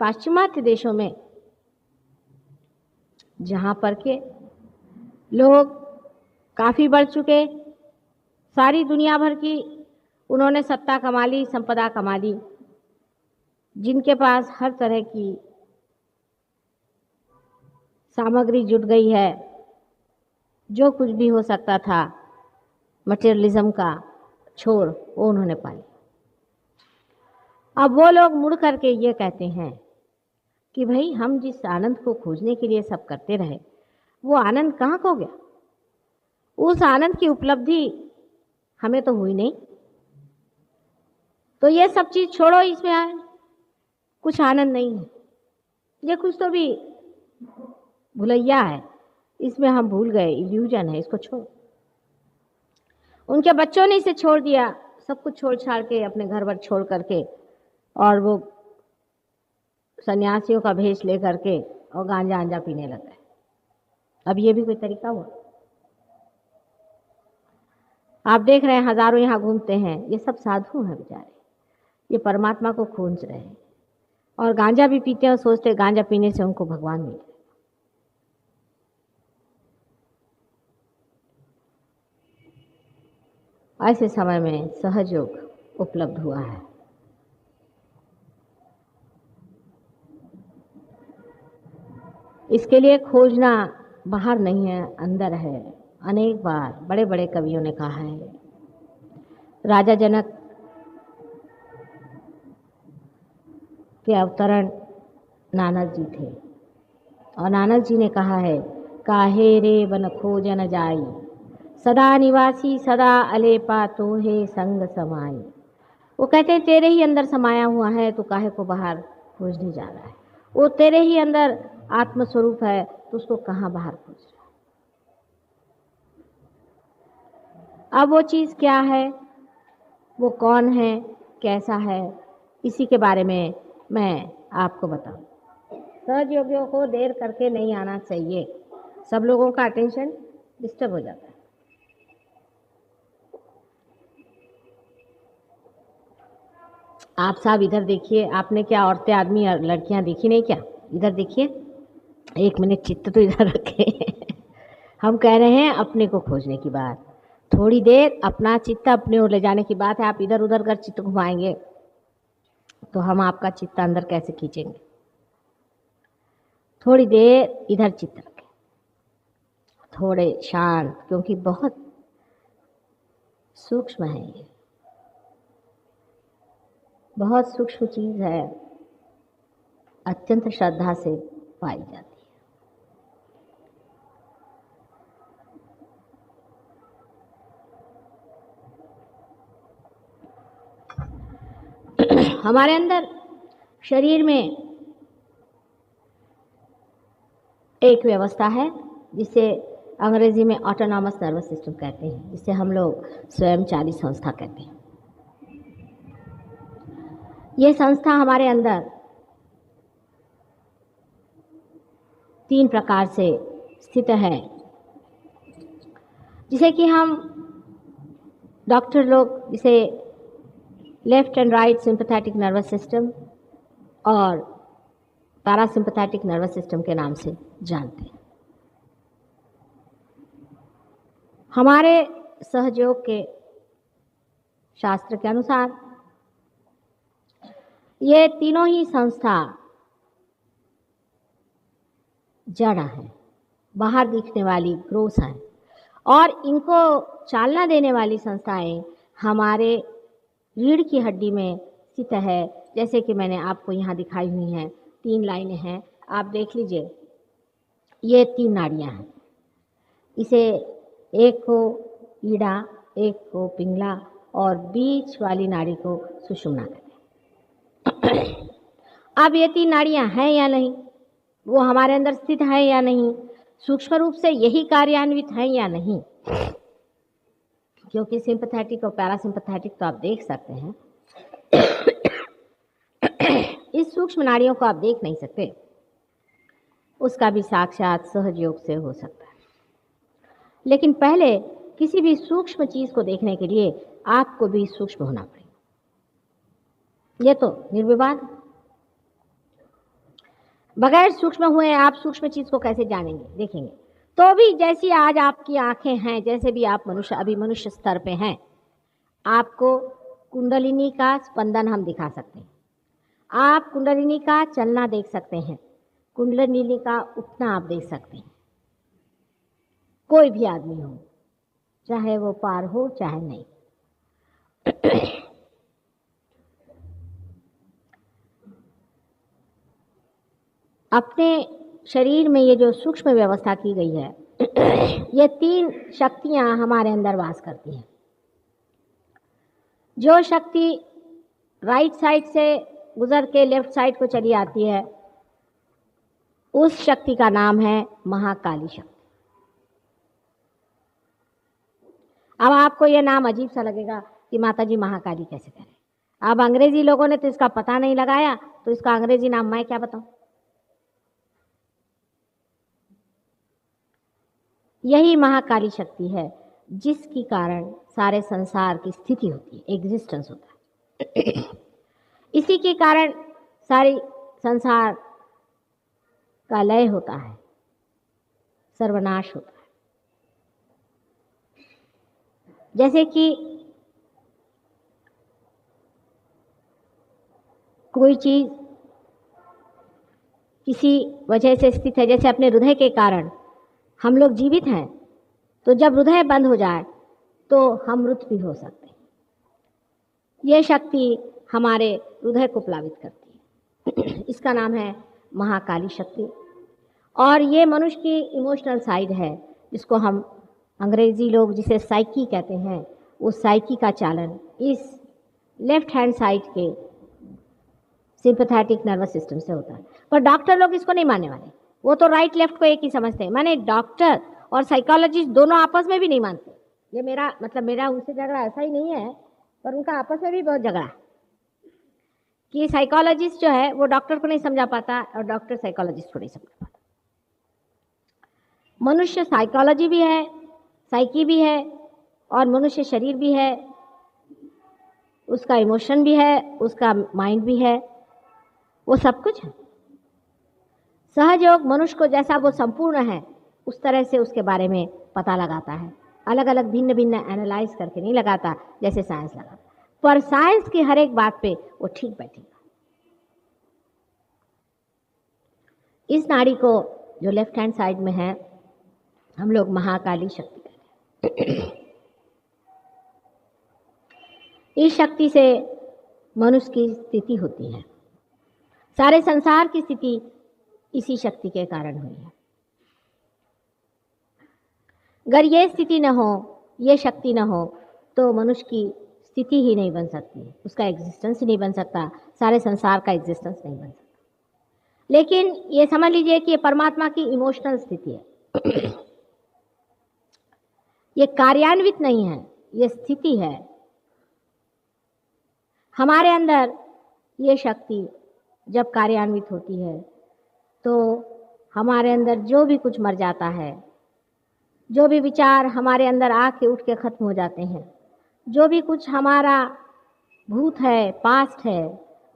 पाश्चिमात्य देशों में, जहाँ पर के लोग काफ़ी बढ़ चुके, सारी दुनिया भर की उन्होंने सत्ता कमा ली, संपदा कमा ली, जिनके पास हर तरह की सामग्री जुट गई है, जो कुछ भी हो सकता था मटेरियलिज्म का छोर, वो उन्होंने पा लिया। अब वो लोग मुड़ करके ये कहते हैं कि भाई हम जिस आनंद को खोजने के लिए सब करते रहे, वो आनंद कहाँ खो गया? उस आनंद की उपलब्धि हमें तो हुई नहीं, तो ये सब चीज़ छोड़ो, इसमें आए कुछ आनंद नहीं है, ये कुछ तो भी भुलैया है, इसमें हम भूल गए, इल्यूजन है, इसको छोड़ो। उनके बच्चों ने इसे छोड़ दिया, सब कुछ छोड़ छाड़ के, अपने घर वर छोड़ करके, और वो सन्यासियों का भेष ले करके और गांजा आंजा पीने लग गए। अब ये भी कोई तरीका हुआ? आप देख रहे हैं हजारों यहाँ घूमते हैं, ये सब साधु हैं बेचारे, ये परमात्मा को खोज रहे हैं, और गांजा भी पीते हैं और सोचते हैं गांजा पीने से उनको भगवान मिल जाए। ऐसे समय में सहयोग उपलब्ध हुआ है। इसके लिए खोजना बाहर नहीं है, अंदर है। अनेक बार बड़े बड़े कवियों ने कहा है। राजा जनक के अवतरण नानक जी थे, और नानक जी ने कहा है, काहे रे बन खोजन जाई, सदा निवासी सदा अलेपा तोहे संग समाई। वो कहते हैं तेरे ही अंदर समाया हुआ है, तो काहे को बाहर खोजने जा रहा है? वो तेरे ही अंदर आत्मस्वरूप है, तो उसको कहाँ बाहर खोज रहा है? अब वो चीज़ क्या है, वो कौन है, कैसा है, इसी के बारे में मैं आपको बताऊं। सहयोगियों को देर करके नहीं आना चाहिए, सब लोगों का अटेंशन डिस्टर्ब हो जाता है। आप साहब इधर देखिए, आपने क्या औरतें आदमी लड़कियां देखी नहीं क्या? इधर देखिए, एक मिनट चित्त तो इधर रखे। हम कह रहे हैं अपने को खोजने की बात, थोड़ी देर अपना चित्त अपने ओर ले जाने की बात है। आप इधर उधर कर चित्त घुमाएंगे तो हम आपका चित्त अंदर कैसे खींचेंगे? थोड़ी देर इधर चित्त रखें, थोड़े शांत, क्योंकि बहुत सूक्ष्म है ये, बहुत सूक्ष्म चीज़ है, अत्यंत श्रद्धा से पाई जाती है। हमारे अंदर शरीर में एक व्यवस्था है जिसे अंग्रेजी में ऑटोनॉमस नर्वस सिस्टम कहते हैं, जिसे हम लोग स्वयंचालित संस्था कहते हैं। ये संस्था हमारे अंदर 3 प्रकार से स्थित है, जिसे कि हम डॉक्टर लोग जिसे left and right sympathetic nervous system और पैरासिम्पैथेटिक नर्वस सिस्टम के नाम से जानते हैं। हमारे सहयोग के शास्त्र के अनुसार ये तीनों ही संस्था जड़ है, बाहर दिखने वाली ग्रोथ है, और इनको चालना देने वाली संस्थाएं हमारे रीढ़ की हड्डी में स्थित है। जैसे कि मैंने आपको यहाँ दिखाई हुई हैं, 3 लाइनें हैं, आप देख लीजिए, ये 3 नाड़ियाँ हैं। इसे एक को ईड़ा, एक को पिंगला, और बीच वाली नाड़ी को सुषुम्ना कहते हैं। अब ये 3 नाड़ियाँ हैं या नहीं, वो हमारे अंदर स्थित है या नहीं, सूक्ष्म रूप से यही कार्यान्वित हैं या नहीं, क्योंकि सिंपैथेटिक और पैरासिम्पैथेटिक तो आप देख सकते हैं, इस सूक्ष्म नाड़ियों को आप देख नहीं सकते, उसका भी साक्षात सहयोग से हो सकता है। लेकिन पहले किसी भी सूक्ष्म चीज को देखने के लिए आपको भी सूक्ष्म होना पड़ेगा, ये तो निर्विवाद। बगैर सूक्ष्म हुए आप सूक्ष्म चीज को कैसे जानेंगे, देखेंगे? तो भी जैसी आज आपकी आंखें हैं, जैसे भी आप मनुष्य अभी मनुष्य स्तर पे हैं, आपको कुंडलिनी का स्पंदन हम दिखा सकते हैं, आप कुंडलिनी का चलना देख सकते हैं, कुंडलिनी का उठना आप देख सकते हैं। कोई भी आदमी हो, चाहे वो पार हो चाहे नहीं। अपने शरीर में ये जो सूक्ष्म व्यवस्था की गई है, ये 3 शक्तियां हमारे अंदर वास करती हैं। जो शक्ति राइट साइड से गुजर के लेफ्ट साइड को चली आती है, उस शक्ति का नाम है महाकाली शक्ति। अब आपको यह नाम अजीब सा लगेगा कि माता जी महाकाली कैसे करें। अब अंग्रेजी लोगों ने तो इसका पता नहीं लगाया, तो इसका अंग्रेजी नाम मैं क्या बताऊं। यही महाकाली शक्ति है जिसके कारण सारे संसार की स्थिति होती है, एग्जिस्टेंस होता है। इसी के कारण सारी संसार का लय होता है, सर्वनाश होता है। जैसे कि कोई चीज किसी वजह से स्थित है, जैसे अपने हृदय के कारण हम लोग जीवित हैं, तो जब हृदय बंद हो जाए तो हम मृत भी हो सकते हैं। यह शक्ति हमारे हृदय को प्लावित करती है। इसका नाम है महाकाली शक्ति। और ये मनुष्य की इमोशनल साइड है, जिसको हम अंग्रेजी लोग जिसे साइकी कहते हैं, वो साइकी का चालन इस लेफ्ट हैंड साइड के सिंपैथेटिक नर्वस सिस्टम से होता है। पर डॉक्टर लोग इसको नहीं मानने वाले, वो तो राइट लेफ्ट को एक ही समझते हैं। माने डॉक्टर और साइकोलॉजिस्ट दोनों आपस में भी नहीं मानते। ये मेरा उनसे झगड़ा ऐसा ही नहीं है, पर उनका आपस में भी बहुत झगड़ा है कि साइकोलॉजिस्ट जो है वो डॉक्टर को नहीं समझा पाता और डॉक्टर साइकोलॉजिस्ट को नहीं समझा पाता। मनुष्य साइकोलॉजी भी है, साइकी भी है, और मनुष्य शरीर भी है, उसका इमोशन भी है, उसका माइंड भी है, वो सब कुछ है। सहयोग मनुष्य को जैसा वो संपूर्ण है उस तरह से उसके बारे में पता लगाता है, अलग अलग भिन्न भिन्न एनालाइज करके नहीं लगाता जैसे साइंस लगाता। पर साइंस की हर एक बात पे वो ठीक बैठेगा। इस नाड़ी को जो लेफ्ट हैंड साइड में है हम लोग महाकाली शक्ति कहते हैं। इस शक्ति से मनुष्य की स्थिति होती है, सारे संसार की स्थिति इसी शक्ति के कारण हुई है। अगर ये स्थिति न हो, ये शक्ति न हो, तो मनुष्य की स्थिति ही नहीं बन सकती, उसका एग्जिस्टेंस ही नहीं बन सकता, सारे संसार का एग्जिस्टेंस नहीं बन सकता। लेकिन ये समझ लीजिए कि ये परमात्मा की इमोशनल स्थिति है। ये कार्यान्वित नहीं है, ये स्थिति है। हमारे अंदर ये शक्ति जब कार्यान्वित होती है तो हमारे अंदर जो भी कुछ मर जाता है, जो भी विचार हमारे अंदर आके उठ के खत्म हो जाते हैं, जो भी कुछ हमारा भूत है, पास्ट है,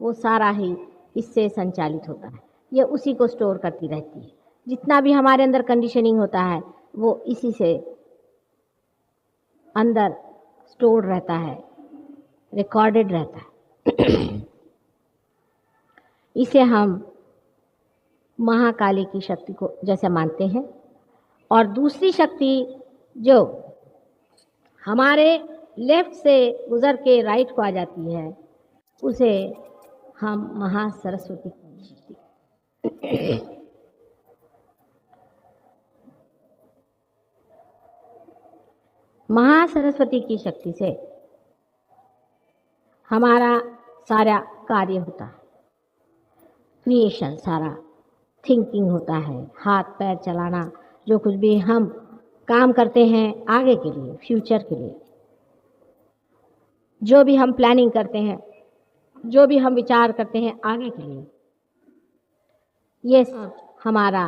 वो सारा ही इससे संचालित होता है। ये उसी को स्टोर करती रहती है। जितना भी हमारे अंदर कंडीशनिंग होता है वो इसी से अंदर स्टोर रहता है, रिकॉर्डेड रहता है। इसे हम महाकाली की शक्ति को जैसे मानते हैं। और दूसरी शक्ति जो हमारे लेफ्ट से गुजर के राइट को आ जाती है, उसे हम महासरस्वती की शक्ति। महासरस्वती की शक्ति से हमारा सारा कार्य होता है, क्रिएशन, सारा थिंकिंग होता है, हाथ पैर चलाना, जो कुछ भी हम काम करते हैं आगे के लिए, फ्यूचर के लिए, जो भी हम प्लानिंग करते हैं, जो भी हम विचार करते हैं आगे के लिए, ये हमारा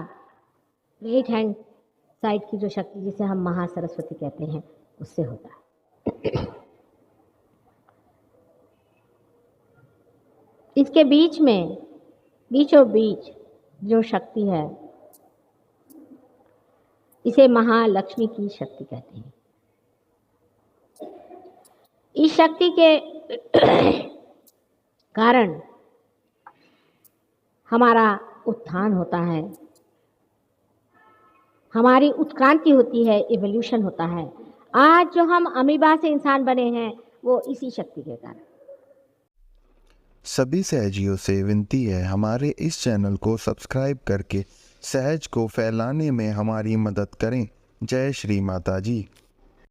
राइट हैंड साइड की जो शक्ति जिसे हम महासरस्वती कहते हैं उससे होता है। इसके बीच में बीचों बीच जो शक्ति है, इसे महालक्ष्मी की शक्ति कहते हैं। इस शक्ति के कारण हमारा उत्थान होता है, हमारी उत्क्रांति होती है, इवोल्यूशन होता है। आज जो हम अमीबा से इंसान बने हैं वो इसी शक्ति के कारण। सभी सहजियों से विनती है, हमारे इस चैनल को सब्सक्राइब करके सहज को फैलाने में हमारी मदद करें। जय श्री माता जी।